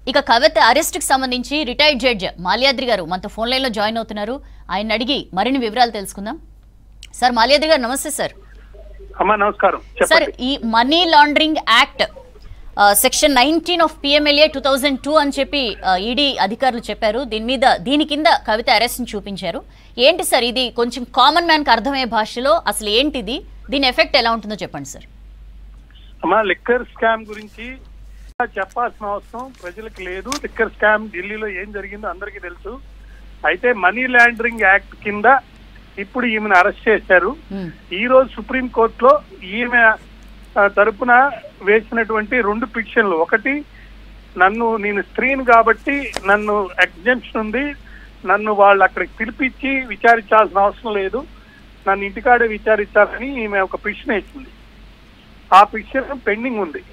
ఇక కవిత అరెస్ట్ కి సంబంధించి రిటైర్డ్ జడ్జి మాల్యాద్రి గారు మనతో ఫోన్ లైన్ లో జాయిన్ అవుతున్నారు. ఆయన అడిగి మరిన్ని వివరాలు తెలుసుకుందాం. సార్ మాల్యాద్రి గారు నమస్తే సార్. అమ్మా నమస్కారం. సార్, ఈ money laundering act section 19 of PMLA 2002 అని చెప్పి ఈడీ అధికారులు చెప్పారు. దీని కింద కవిత అరెస్ట్ ని చూపించారు. ఏంటి సార్ ఇది? కొంచెం కామన్ మ్యాన్ కి అర్థమయ్యే భాషలో అసలు ఏంటిది, దీని ఎఫెక్ట్ ఎలా ఉంటుందో చెప్పండి సార్. అమ్మా, లిక్కర్ స్కామ్ గురించి చెప్పాల్సిన అవసరం ప్రజలకు లేదు. లిక్కర్ స్కామ్ ఢిల్లీలో ఏం జరిగిందో అందరికీ తెలుసు. అయితే మనీ లాండరింగ్ యాక్ట్ కింద ఇప్పుడు ఈమెను అరెస్ట్ చేశారు. ఈ రోజు సుప్రీంకోర్టులో ఈమె తరపున వేసినటువంటి 2 పిటిషన్లు, ఒకటి నేను స్త్రీని కాబట్టి నన్ను ఎగ్జెంప్షన్ ఉంది, నన్ను వాళ్ళు అక్కడికి పిలిపించి విచారించాల్సిన అవసరం లేదు, నన్ను ఇంటికాడే విచారించాలని ఈమె ఒక పిటిషన్ వేసింది. ఆ పిటిషన్ పెండింగ్ ఉంది.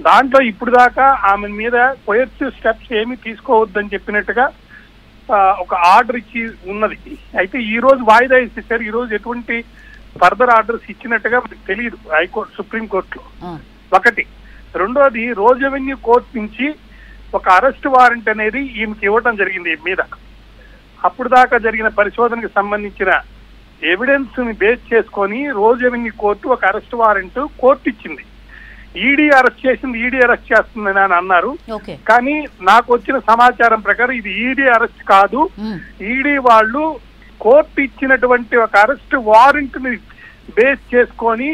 దాంట్లో ఇప్పుడు దాకా ఆమె మీద కోయర్సివ్ స్టెప్స్ ఏమీ తీసుకోవద్దని చెప్పినట్టుగా ఒక ఆర్డర్ ఇచ్చి ఉన్నది. అయితే ఈ రోజు వాయిదా ఇచ్చేసారు. ఈ రోజు ఎటువంటి ఫర్దర్ ఆర్డర్స్ ఇచ్చినట్టుగా మనకు తెలియదు హైకోర్టు సుప్రీంకోర్టులో. ఒకటి. రెండోది, రోజ్ రెవెన్యూ కోర్టు నుంచి ఒక అరెస్ట్ వారెంట్ అనేది ఈమెకి ఇవ్వడం జరిగింది మీద. అప్పుడు దాకా జరిగిన పరిశోధనకు సంబంధించిన ఎవిడెన్స్ ని బేస్ చేసుకొని రోజ్ రెవెన్యూ కోర్టు ఒక అరెస్ట్ వారెంట్ కోర్టు ఇచ్చింది. ఈడీ అరెస్ట్ చేసింది, ఈడీ అరెస్ట్ చేస్తుందని అని అన్నారు. కానీ నాకు వచ్చిన సమాచారం ప్రకారం ఇది ఈడీ అరెస్ట్ కాదు. ఈడీ వాళ్ళు కోర్టు ఇచ్చినటువంటి ఒక అరెస్ట్ వారెంట్ ని బేస్ చేసుకొని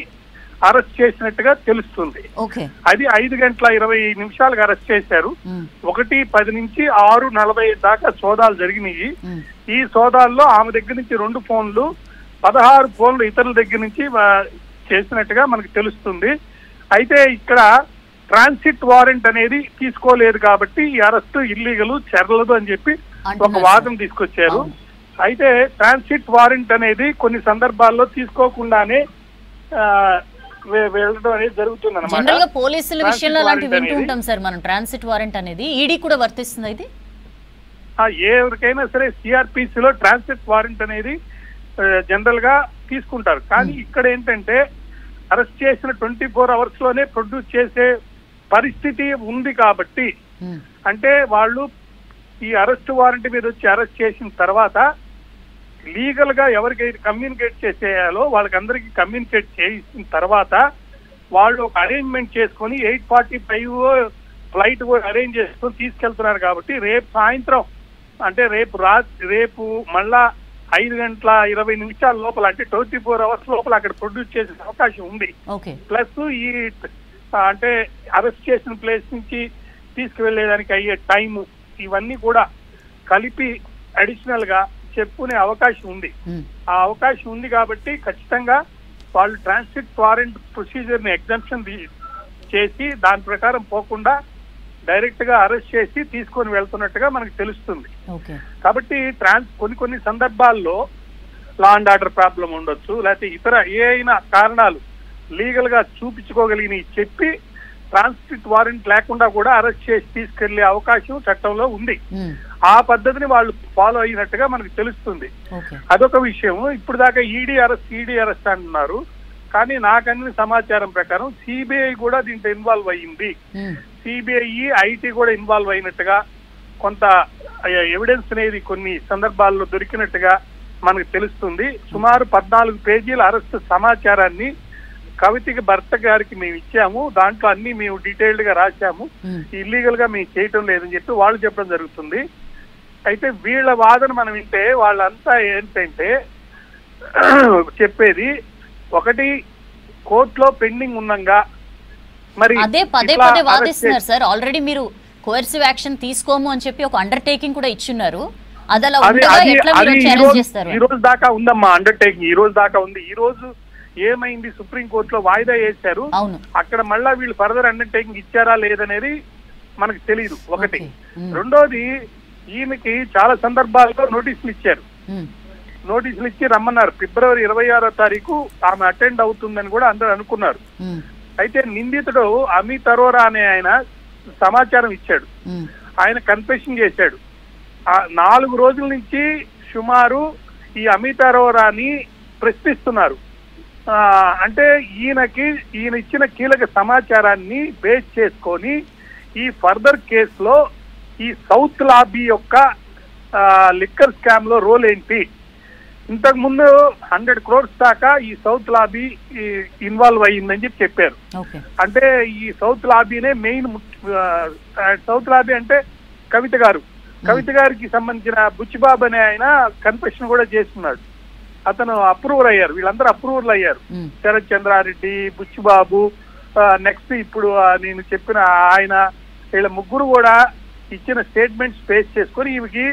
అరెస్ట్ చేసినట్టుగా తెలుస్తుంది. అది 5:20 అరెస్ట్ చేశారు. 1:10 నుంచి 6:40 దాకా సోదాలు జరిగినాయి. ఈ సోదాల్లో ఆమె దగ్గర నుంచి 2 ఫోన్లు, 16 ఫోన్లు ఇతరుల దగ్గర నుంచి చేసినట్టుగా మనకు తెలుస్తుంది. అయితే ఇక్కడ ట్రాన్సిట్ వారెంట్ అనేది తీసుకోలేదు కాబట్టి ఈ అరెస్ట్ ఇల్లీగల్, చెరలదు అని చెప్పి ఒక వాదన తీసుకొచ్చారు. అయితే ట్రాన్సిట్ వారెంట్ అనేది కొన్ని సందర్భాల్లో తీసుకోకుండానే వెళ్ళడం అనేది జరుగుతుంది అన్నమాట. జనరల్ గా పోలీసుల విషయంలో అలాంటి వింటూ ఉంటాం సార్ మనం. ట్రాన్సిట్ వారెంట్ అనేది ఈడీ కూడా వర్తిస్తుంది. ఇది ఎవరికైనా సరే సిఆర్పిసిలో ట్రాన్సిట్ వారెంట్ అనేది జనరల్ గా తీసుకుంటారు. కానీ ఇక్కడ ఏంటంటే అరెస్ట్ చేసిన 24 hours లోనే ప్రొడ్యూస్ చేసే పరిస్థితి ఉంది కాబట్టి, అంటే వాళ్ళు ఈ అరెస్ట్ వారెంట్ మీద వచ్చి అరెస్ట్ చేసిన తర్వాత లీగల్ గా ఎవరికైతే కమ్యూనికేట్ చేసేయాలో వాళ్ళకందరికీ కమ్యూనికేట్ చేసిన తర్వాత వాళ్ళు ఒక అరేంజ్మెంట్ చేసుకొని 8:45 ఫ్లైట్ అరేంజ్ చేసుకొని తీసుకెళ్తున్నారు. కాబట్టి రేపు సాయంత్రం, అంటే రేపు మళ్ళా 5:20 లోపల, అంటే 24 hours లోపల అక్కడ ప్రొడ్యూస్ చేసే అవకాశం ఉంది. ప్లస్ ఈ అంటే అరెస్ట్ చేసిన ప్లేస్ నుంచి తీసుకువెళ్లేదానికి అయ్యే టైము, ఇవన్నీ కూడా కలిపి అడిషనల్ గా చెప్పుకునే అవకాశం ఉంది. ఆ అవకాశం ఉంది కాబట్టి ఖచ్చితంగా వాళ్ళు ట్రాన్సిట్ వారెంట్ ప్రొసీజర్ ని ఎగ్జంప్షన్ చేసి దాని ప్రకారం పోకుండా డైరెక్ట్ గా అరెస్ట్ చేసి తీసుకొని వెళ్తున్నట్టుగా మనకు తెలుస్తుంది. కాబట్టి కొన్ని సందర్భాల్లో లా అండ్ ఆర్డర్ ప్రాబ్లం ఉండొచ్చు, లేకపోతే ఇతర ఏ అయినా కారణాలు లీగల్ గా చూపించుకోగలిగిన చెప్పి ట్రాన్సిట్ వారెంట్ లేకుండా కూడా అరెస్ట్ చేసి తీసుకెళ్లే అవకాశం చట్టంలో ఉంది. ఆ పద్ధతిని వాళ్ళు ఫాలో అయినట్టుగా మనకు తెలుస్తుంది. అదొక విషయం. ఇప్పుడు దాకా ఈడీ అరెస్ట్ అంటున్నారు. కానీ నాకు అందిన సమాచారం ప్రకారం సిబిఐ కూడా దీంట్లో ఇన్వాల్వ్ అయ్యింది. సిబిఐ, ఐటీ కూడా ఇన్వాల్వ్ అయినట్టుగా కొంత ఎవిడెన్స్ అనేది కొన్ని సందర్భాల్లో దొరికినట్టుగా మనకు తెలుస్తుంది. సుమారు 14 పేజీల అరెస్ట్ సమాచారాన్ని కవితకి భర్త గారికి మేము ఇచ్చాము. దాంట్లో అన్ని మేము డీటెయిల్డ్ గా రాశాము. ఇల్లీగల్ గా మేము చేయటం లేదని చెప్పి వాళ్ళు చెప్పడం జరుగుతుంది. అయితే వీళ్ళ వాదన మనం వింటే వాళ్ళంతా ఏంటంటే చెప్పేది ఒకటి, కోర్టులో పెండింగ్ ఉన్నంగా మరి అదే పదే వాదిస్తున్నారు సార్. ఆల్రెడీ మీరు కోయర్సివ్ యాక్షన్ తీసుకోము అని చెప్పి ఒక అండర్టేకింగ్ కూడా ఇచ్చున్నారు. ఈ రోజు దాకా ఉందమ్మా అండర్టేకింగ్. ఈ రోజు దాకా ఉంది. ఈ రోజు ఏమైంది, సుప్రీంకోర్టులో వాయిదా వేశారు. అక్కడ మళ్ళా వీళ్ళు ఫర్దర్ అండర్టేకింగ్ ఇచ్చారా లేదనేది మనకు తెలియదు. ఒకటి. రెండోది, ఈమెకి చాలా సందర్భాల్లో నోటీసులు ఇచ్చారు. నోటీసులు ఇచ్చి రమ్మన్నారు. ఫిబ్రవరి 26వ తారీఖు ఆమె అటెండ్ అవుతుందని కూడా అందరూ అనుకున్నారు. అయితే నిందితుడు అమిత్ అరోరా అనే ఆయన సమాచారం ఇచ్చాడు. ఆయన కన్ఫెషన్ చేశాడు. 4 రోజుల నుంచి సుమారు ఈ అమిత్ అరోరాని ప్రశ్నిస్తున్నారు. అంటే ఈయన ఇచ్చిన కీలక సమాచారాన్ని బేస్ చేసుకొని ఈ ఫర్దర్ కేసులో ఈ సౌత్ లాబీ యొక్క లిక్కర్ స్కామ్ లో రోల్ ఏంటి? ఇంతకు ముందు 100 crores దాకా ఈ సౌత్ లాబీ ఇన్వాల్వ్ అయ్యిందని చెప్పారు. అంటే ఈ సౌత్ లాబీనే మెయిన్. సౌత్ లాబీ అంటే కవిత గారికి సంబంధించిన బుచ్చిబాబు అనే ఆయన కన్ఫెషన్ కూడా చేస్తున్నాడు. అతను అప్రూవర్ అయ్యారు, వీళ్ళందరూ అప్రూవర్లు అయ్యారు. శరత్ చంద్రారెడ్డి, బుచ్చిబాబు, నెక్స్ట్ ఇప్పుడు నేను చెప్పిన ఆయన, వీళ్ళ ముగ్గురు కూడా ఇచ్చిన స్టేట్మెంట్స్ బేస్ చేసుకొని ఈమెకి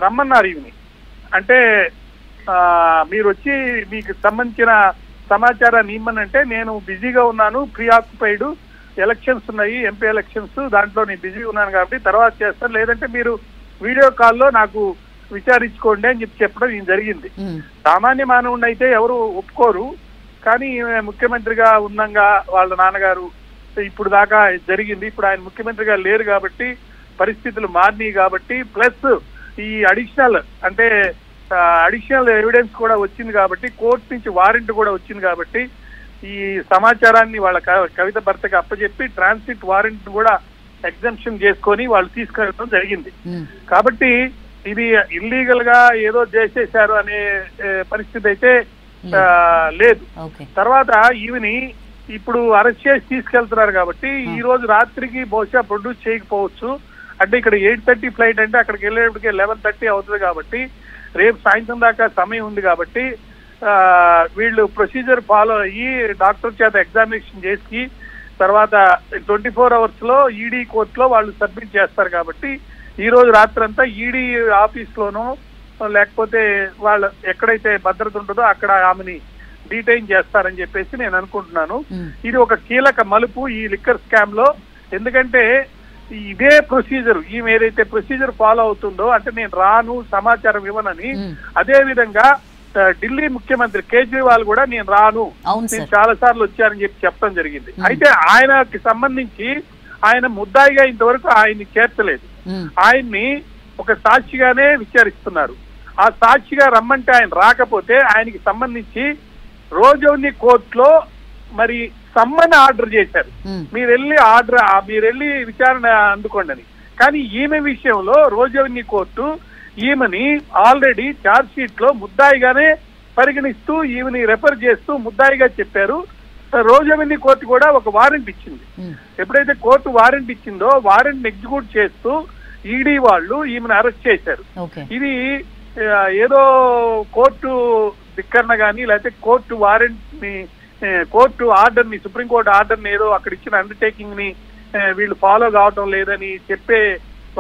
రమ్మన్నారు. ఈమెని అంటే మీరు వచ్చి మీకు సంబంధించిన సమాచారాన్ని ఇమ్మనంటే నేను బిజీగా ఉన్నాను, ప్రీ ఆక్యుపైడ్, ఎలక్షన్స్ ఉన్నాయి, ఎంపీ ఎలక్షన్స్, దాంట్లో నేను బిజీగా ఉన్నాను కాబట్టి తర్వాత చేస్తాను, లేదంటే మీరు వీడియో కాల్లో నాకు విచారించుకోండి అని చెప్పడం ఇది జరిగింది. సామాన్య మానవుడిని అయితే ఎవరు ఒప్పుకోరు, కానీ ముఖ్యమంత్రిగా ఉన్నాగా వాళ్ళ నాన్నగారు ఇప్పుడు దాకా జరిగింది. ఇప్పుడు ఆయన ముఖ్యమంత్రిగా లేరు కాబట్టి పరిస్థితులు మారినాయి కాబట్టి, ప్లస్ ఈ అడిషనల్ ఎవిడెన్స్ కూడా వచ్చింది కాబట్టి, కోర్టు నుంచి వారెంట్ కూడా వచ్చింది కాబట్టి ఈ సమాచారాన్ని వాళ్ళ కవిత భర్తకి అప్పచెప్పి ట్రాన్సిట్ వారెంట్ కూడా ఎగ్జంప్షన్ చేసుకొని వాళ్ళు తీసుకెళ్ళడం జరిగింది. కాబట్టి ఇది ఇల్లీగల్ గా ఏదో చేసేశారు అనే పరిస్థితి అయితే లేదు. తర్వాత ఈవిని ఇప్పుడు అరెస్ట్ చేసి తీసుకెళ్తున్నారు కాబట్టి ఈ రోజు రాత్రికి బహుశా ప్రొడ్యూస్ చేయకపోవచ్చు. అంటే ఇక్కడ 8:30 ఫ్లైట్ అంటే అక్కడికి వెళ్ళేప్పటికే 11:30 అవుతుంది కాబట్టి రేపు సాయంత్రం దాకా సమయం ఉంది కాబట్టి వీళ్ళు ప్రొసీజర్ ఫాలో అయ్యి డాక్టర్ చేత ఎగ్జామినేషన్ చేసి తర్వాత 24 hours లో ఈడీ కోర్టులో వాళ్ళు సబ్మిట్ చేస్తారు. కాబట్టి ఈ రోజు రాత్రంతా ఈడీ ఆఫీస్ లోనో లేకపోతే వాళ్ళు ఎక్కడైతే భద్రత ఉంటుందో అక్కడ ఆమెని డీటైన్ చేస్తారని చెప్పేసి నేను అనుకుంటున్నాను. ఇది ఒక కీలక మలుపు ఈ లిక్కర్ స్కామ్ లో. ఎందుకంటే ఇదే ప్రొసీజర్, ఈమె ఏదైతే ప్రొసీజర్ ఫాలో అవుతుందో, అంటే నేను రాను, సమాచారం ఇవ్వనని, అదే విధంగా ఢిల్లీ ముఖ్యమంత్రి కేజ్రీవాల్ కూడా నేను రాను, నేను చాలా సార్లు వచ్చారని చెప్పడం జరిగింది. అయితే ఆయనకి సంబంధించి ఆయన ముద్దాయిగా ఇంతవరకు ఆయన్ని చేర్చలేదు. ఆయన్ని ఒక సాక్షిగానే విచారిస్తున్నారు. ఆ సాక్షిగా రమ్మంటే ఆయన రాకపోతే ఆయనకి సంబంధించి రోజుని కోర్టులో మరి సమ్మన్ ఆర్డర్ చేశారు, మీరు వెళ్ళి విచారణ అందుకోండి అని. కానీ ఈమె విషయంలో రోజుని కోర్టు ఈమెని ఆల్రెడీ ఛార్జ్ షీట్ లో ముద్దాయిగానే పరిగణిస్తూ ఈమెని రెఫర్ చేస్తూ ముద్దాయిగా చెప్పారు. రోజుని కోర్టు కూడా ఒక వారెంట్ ఇచ్చింది. ఎప్పుడైతే కోర్టు వారెంట్ ఇచ్చిందో వారెంట్ ఎగ్జిక్యూట్ చేస్తూ ఈడీ వాళ్ళు ఈమెను అరెస్ట్ చేశారు. ఇది ఏదో కోర్టు ధిక్కరణ కానీ లేకపోతే కోర్టు వారెంట్ ని, కోర్టు ఆర్డర్ ని, సుప్రీంకోర్టు ఆర్డర్ ని ఏదో అక్కడ ఇచ్చిన అండర్టేకింగ్ ని వీళ్ళు ఫాలో కావటం లేదని చెప్పే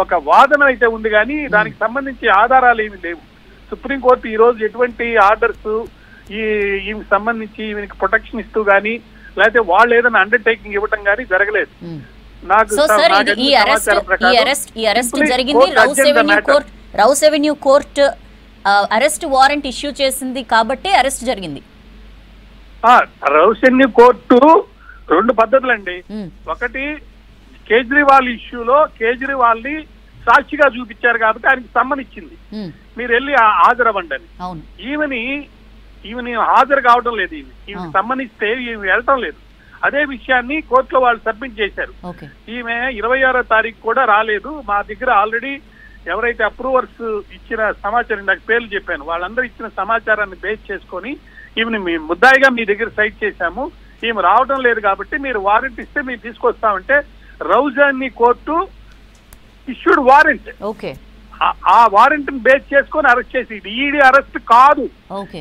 ఒక వాదన అయితే ఉంది. కానీ దానికి సంబంధించి ఆధారాలు ఏమి లేవు. సుప్రీంకోర్టు ఈ రోజు ఎటువంటి ఆర్డర్స్ ఈమెకి సంబంధించి ఈమెకి ప్రొటెక్షన్ ఇస్తూ గానీ లేకపోతే వాళ్ళు ఏదైనా అండర్టేకింగ్ ఇవ్వటం గానీ జరగలేదు. Rouse Avenue court arrest warrant issue చేసింది కాబట్టి అరెస్ట్ జరిగింది. రౌస్ ఎవెన్యూ కోర్టు 2 పద్ధతులండి. ఒకటి, కేజ్రీవాల్ ఇష్యూలో కేజ్రీవాల్ ని సాక్షిగా చూపించారు కాబట్టి ఆయనకి సమ్మన్ ఇచ్చింది, మీరు వెళ్ళి హాజరవ్వండి అని. ఈమెని హాజరు కావడం లేదు, ఈమె సమ్మన్ ఇస్తే ఈమె వెళ్ళటం లేదు. అదే విషయాన్ని కోర్టులో వాళ్ళు సబ్మిట్ చేశారు. ఈమె 26వ తారీఖు కూడా రాలేదు. మా దగ్గర ఆల్రెడీ ఎవరైతే అప్రూవర్స్ ఇచ్చిన సమాచారం, నాకు పేర్లు చెప్పాను, వాళ్ళందరూ ఇచ్చిన సమాచారాన్ని బేస్ చేసుకొని ఈమెని మీ ముద్దాయిగా మీ దగ్గర సైట్ చేశాము, ఈమె రావడం లేదు కాబట్టి మీరు వారెంట్ ఇస్తే మేము తీసుకొస్తామంటే రౌజాని కోర్టు ఇష్యూడ్ వారెంట్. ఆ వారెంట్ ని బేస్ చేసుకొని అరెస్ట్ చేసి, ఇది ఈడీ అరెస్ట్ కాదు,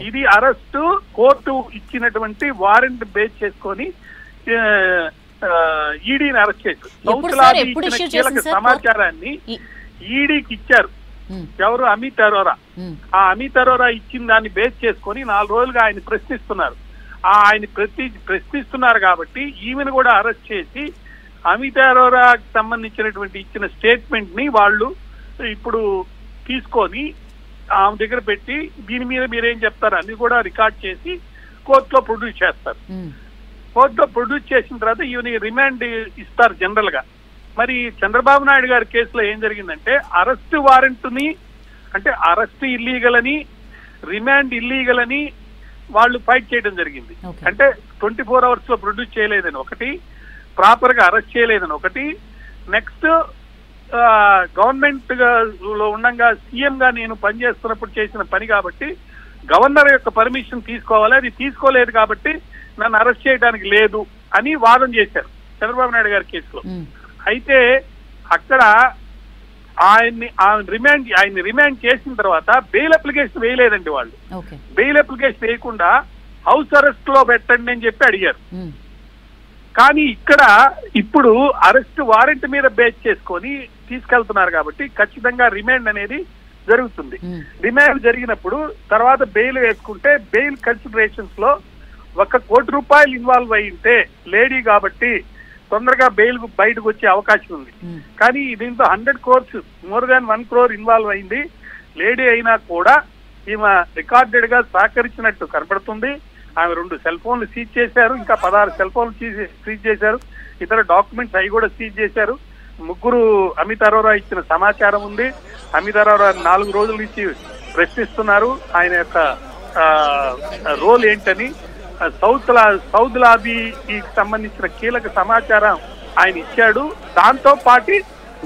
ఇది అరెస్ట్ కోర్టు ఇచ్చినటువంటి వారెంట్ బేస్ చేసుకొని ఈడీని అరెస్ట్ చేసి కీలక సమాచారాన్ని ఈడీకి ఇచ్చారు. ఎవరు? అమిత్ అరోరా. ఆ అమిత్ అరోరా ఇచ్చిన దాన్ని బేస్ చేసుకొని 4 రోజులుగా ఆయన ప్రశ్నిస్తున్నారు. ఆయన ప్రశ్నిస్తున్నారు కాబట్టి ఈమెను కూడా అరెస్ట్ చేసి అమిత్ అరోరాకి సంబంధించినటువంటి ఇచ్చిన స్టేట్మెంట్ ని వాళ్ళు ఇప్పుడు తీసుకొని ఆమె దగ్గర పెట్టి దీని మీద మీరేం చెప్తారు అని కూడా రికార్డ్ చేసి కోర్టులో ప్రొడ్యూస్ చేస్తారు. కోర్టులో ప్రొడ్యూస్ చేసిన తర్వాత ఈయన రిమాండ్ ఇస్తారు జనరల్ గా. మరి చంద్రబాబు నాయుడు గారి కేసులో ఏం జరిగిందంటే అరెస్ట్ వారెంట్ ని, అంటే అరెస్ట్ ఇల్లీగల్ అని, రిమాండ్ ఇల్లీగల్ అని వాళ్ళు ఫైట్ చేయడం జరిగింది. అంటే 24 hours లో ప్రొడ్యూస్ చేయలేదని ఒకటి, ప్రాపర్ గా అరెస్ట్ చేయలేదని ఒకటి, నెక్స్ట్ గవర్నమెంట్ లో ఉండగా సీఎం గా నేను పనిచేస్తున్నప్పుడు చేసిన పని కాబట్టి గవర్నర్ యొక్క పర్మిషన్ తీసుకోవాలి, అది తీసుకోలేదు కాబట్టి నన్ను అరెస్ట్ చేయడానికి లేదు అని వాదన చేశారు చంద్రబాబు నాయుడు గారి కేసులో. అయితే అక్కడ ఆయన్ని రిమాండ్ చేసిన తర్వాత బెయిల్ అప్లికేషన్ వేయలేదండి వాళ్ళు. బెయిల్ అప్లికేషన్ వేయకుండా హౌస్ అరెస్ట్ లో పెట్టండి అని చెప్పి అడిగారు. కానీ ఇక్కడ ఇప్పుడు అరెస్ట్ వారెంట్ మీద బేస్ చేసుకొని తీసుకెళ్తున్నారు కాబట్టి ఖచ్చితంగా రిమాండ్ అనేది జరుగుతుంది. రిమాండ్ జరిగినప్పుడు తర్వాత బెయిల్ వేసుకుంటే బెయిల్ కన్సిడరేషన్స్ లో ₹1 కోటి ఇన్వాల్వ్ అయింటే లేడీ కాబట్టి తొందరగా బెయిల్ బయటకు వచ్చే అవకాశం ఉంది. కానీ దీంతో 100 crores more than 1 crore involve అయింది. లేడీ అయినా కూడా ఈమె రికార్డెడ్ గా సహకరించినట్టు కనబడుతుంది. ఆమె 2 సెల్ ఫోన్లు సీజ్ చేశారు, ఇంకా 16 సెల్ ఫోన్లు సీజ్ చేశారు, ఇతర డాక్యుమెంట్స్ అవి కూడా సీజ్ చేశారు. 3 అమిత్ అరోరా ఇచ్చిన సమాచారం ఉంది. అమిత్ అరోరా 4 రోజుల నుంచి ప్రశ్నిస్తున్నారు ఆయన యొక్క రోల్ ఏంటని. సౌద్ లాబీకి సంబంధించిన కీలక సమాచారం ఆయన ఇచ్చాడు. దాంతో పాటు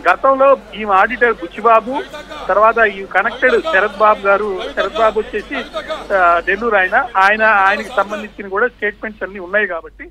గతంలో ఈ ఆడిటర్ బుచ్చిబాబు, తర్వాత ఈ కనెక్టెడ్ శరత్ బాబు వచ్చేసి నెల్లూరు ఆయనకి సంబంధించిన కూడా స్టేట్మెంట్స్ అన్ని ఉన్నాయి కాబట్టి